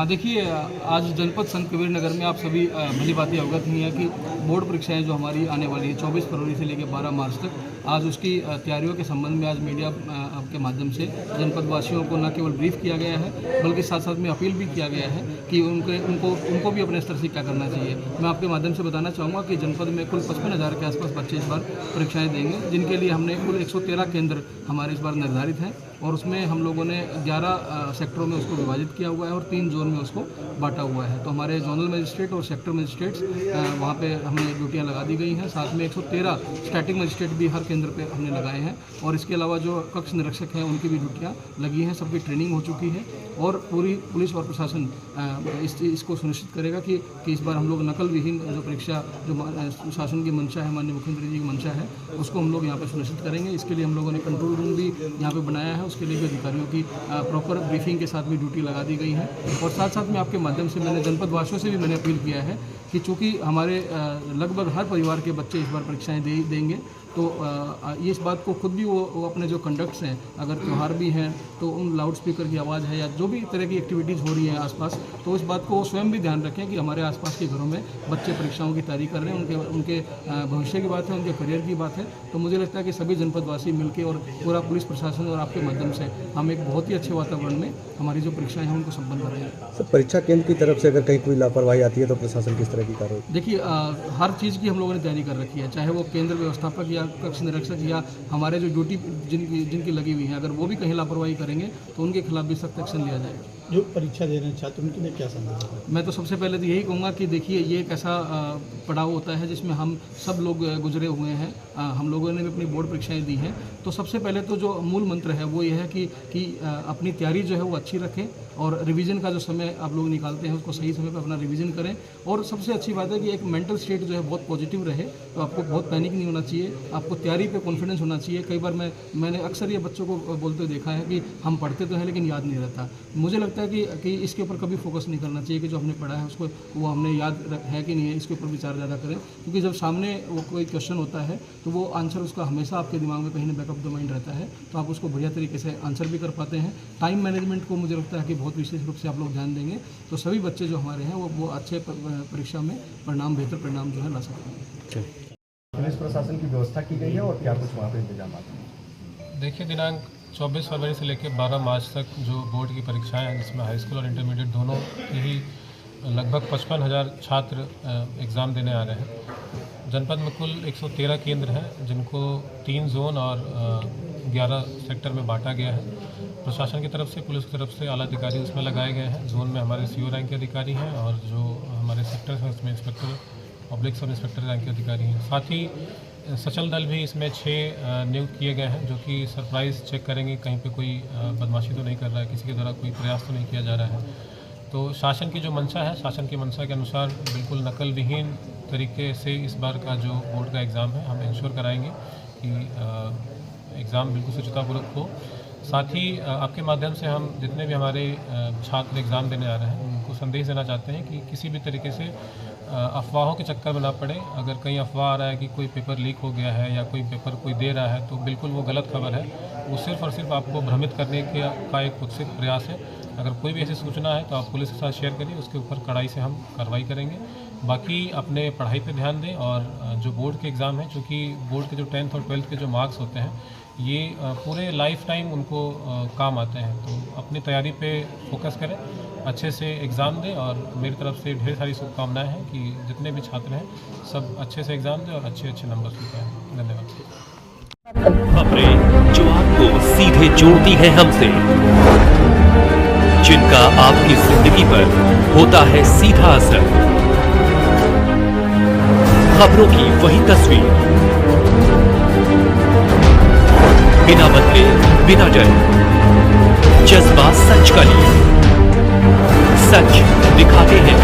देखिए, आज जनपद संत कबीर नगर में आप सभी भली बातें अवगत हुई हैं कि बोर्ड परीक्षाएं जो हमारी आने वाली है 24 फरवरी से लेकर 12 मार्च तक, आज उसकी तैयारियों के संबंध में आज मीडिया के माध्यम से जनपद वासियों को न केवल ब्रीफ किया गया है बल्कि साथ साथ में अपील भी किया गया है कि उनको भी अपने स्तर से क्या करना चाहिए। मैं आपके माध्यम से बताना चाहूँगा कि जनपद में कुल 55,000 के आसपास बच्चे इस बार परीक्षाएँ देंगे, जिनके लिए हमने कुल 113 केंद्र हमारे इस बार निर्धारित हैं और उसमें हम लोगों ने 11 सेक्टरों में उसको विभाजित किया हुआ है और 3 जोन में उसको बांटा हुआ है। तो हमारे जोनल मजिस्ट्रेट और सेक्टर मजिस्ट्रेट्स वहाँ पे हमने ड्यूटियाँ लगा दी गई हैं। साथ में 113 स्टैटिक मजिस्ट्रेट भी हर केंद्र पे हमने लगाए हैं और इसके अलावा जो कक्ष निरीक्षक हैं उनकी भी ड्यूटियाँ लगी हैं, सबकी ट्रेनिंग हो चुकी है और पूरी पुलिस और प्रशासन इसको सुनिश्चित करेगा कि इस बार हम लोग नकल विहीन जो परीक्षा जो शासन की मंशा है, माननीय मुख्यमंत्री जी की मंशा है, उसको हम लोग यहाँ पर सुनिश्चित करेंगे। इसके लिए हम लोगों ने कंट्रोल रूम भी यहाँ पर बनाया है, उसके लिए भी अधिकारियों की प्रॉपर ब्रीफिंग के साथ भी ड्यूटी लगा दी गई है। और साथ साथ में आपके माध्यम से मैंने जनपद वासियों से भी मैंने अपील किया है कि चूँकि हमारे लगभग हर परिवार के बच्चे इस बार परीक्षाएं देंगे तो ये इस बात को खुद भी वो अपने जो कंडक्ट्स हैं, अगर त्यौहार भी हैं तो उन लाउड स्पीकर की आवाज़ है या जो भी तरह की एक्टिविटीज़ हो रही हैं आसपास, तो इस बात को स्वयं भी ध्यान रखें कि हमारे आसपास के घरों में बच्चे परीक्षाओं की तैयारी कर रहे हैं, उनके भविष्य की बात है, उनके करियर की बात है। तो मुझे लगता है कि सभी जनपदवासी मिलकर और पूरा पुलिस प्रशासन और आपके माध्यम से हम एक बहुत ही अच्छे वातावरण में हमारी जो परीक्षाएँ हैं उनको संपन्न करेंगे। सर, परीक्षा केंद्र की तरफ से अगर कहीं कोई लापरवाही आती है तो प्रशासन किस तरह की कार्रवाई? देखिए, हर चीज़ की हम लोगों ने तैयारी कर रखी है, चाहे वो केंद्र व्यवस्थापक या कक्ष निरीक्षक या हमारे जो ड्यूटी जिनकी लगी हुई है, अगर वो भी कहीं लापरवाही करेंगे तो उनके खिलाफ भी सख्त एक्शन लिया जाएगा। जो परीक्षा दे रहे हैं छात्र, उनके लिए क्या संदेश है? मैं तो सबसे पहले तो यही कहूँगा कि देखिए, ये एक ऐसा पड़ाव होता है जिसमें हम सब लोग गुजरे हुए हैं, हम लोगों ने भी अपनी बोर्ड परीक्षाएं दी हैं। तो सबसे पहले तो जो मूल मंत्र है वो ये है कि अपनी तैयारी जो है वो अच्छी रखें और रिवीजन का जो समय आप लोग निकालते हैं उसको सही समय पर अपना रिवीजन करें। और सबसे अच्छी बात है कि एक मेंटल स्टेट जो है बहुत पॉजिटिव रहे, तो आपको बहुत पैनिक नहीं होना चाहिए, आपको तैयारी पे कॉन्फिडेंस होना चाहिए। कई बार मैंने अक्सर ये बच्चों को बोलते देखा है कि हम पढ़ते तो हैं लेकिन याद नहीं रहता। मुझे लगता है कि इसके ऊपर कभी फोकस नहीं करना चाहिए कि जो हमने पढ़ा है उसको वो हमने याद है कि नहीं है, इसके ऊपर विचार ज़्यादा करें, क्योंकि जब सामने वो कोई क्वेश्चन होता है तो वो आंसर उसका हमेशा आपके दिमाग में कहीं ना बैकअप द माइंड रहता है, तो आप उसको बढ़िया तरीके से आंसर भी कर पाते हैं। टाइम मैनेजमेंट को मुझे लगता है कि बहुत विशेष रूप से आप लोग ध्यान देंगे तो सभी बच्चे जो हमारे हैं वो अच्छे परीक्षा में बेहतर परिणाम जो है ला सकते हैं। पुलिस प्रशासन की व्यवस्था की गई है और क्या कुछ वहाँ पर इंतजाम हैं? देखिए, दिनांक 24 फरवरी से लेकर 12 मार्च तक जो बोर्ड की परीक्षाएं हैं, जिसमें हाई स्कूल और इंटरमीडिएट दोनों के ही लगभग 55,000 छात्र एग्ज़ाम देने आ रहे हैं। जनपद में कुल 113 केंद्र हैं जिनको 3 जोन और 11 सेक्टर में बांटा गया है। प्रशासन की तरफ से, पुलिस की तरफ से आला अधिकारी उसमें लगाए गए हैं। जोन में हमारे CO रैंक के अधिकारी हैं और जो हमारे सेक्टर हैं उसमें inspector, public sub inspector rank के अधिकारी हैं। साथ ही सचल दल भी इसमें 6 नियुक्त किए गए हैं जो कि सरप्राइज़ चेक करेंगे कहीं पे कोई बदमाशी तो नहीं कर रहा है, किसी के द्वारा कोई प्रयास तो नहीं किया जा रहा है। तो शासन की जो मंशा है, शासन की मंशा के अनुसार बिल्कुल नकल विहीन तरीके से इस बार का जो बोर्ड का एग्ज़ाम है हम इंश्योर कराएंगे कि एग्ज़ाम बिल्कुल सुचितापूर्वक हो। साथ ही आपके माध्यम से हम जितने भी हमारे छात्र एग्ज़ाम देने आ रहे हैं उनको संदेश देना चाहते हैं कि किसी भी तरीके से अफवाहों के चक्कर में ना पड़े। अगर कहीं अफवाह आ रहा है कि कोई पेपर लीक हो गया है या कोई पेपर कोई दे रहा है तो बिल्कुल वो गलत खबर है, वो सिर्फ और सिर्फ आपको भ्रमित करने का एक कुत्सित प्रयास है। अगर कोई भी ऐसी सूचना है तो आप पुलिस के साथ शेयर करिए, उसके ऊपर कड़ाई से हम कार्रवाई करेंगे। बाकी अपने पढ़ाई पे ध्यान दें और जो बोर्ड के एग्ज़ाम है, चूँकि बोर्ड के जो 10th और 12th के जो मार्क्स होते हैं ये पूरे लाइफ टाइम उनको काम आते हैं, तो अपनी तैयारी पे फोकस करें, अच्छे से एग्ज़ाम दें और मेरी तरफ से ढेर सारी शुभकामनाएं हैं कि जितने भी छात्र हैं सब अच्छे से एग्ज़ाम दें और अच्छे नंबर से पाएँ। धन्यवाद। खबरें जो आपको सीधे जोड़ती हैं हमसे, जिनका आपकी जिंदगी पर होता है सीधा असर, खबरों की वही तस्वीर, बिना बदले बिना डरे, जज्बा सच का लिए, सच दिखाते हैं।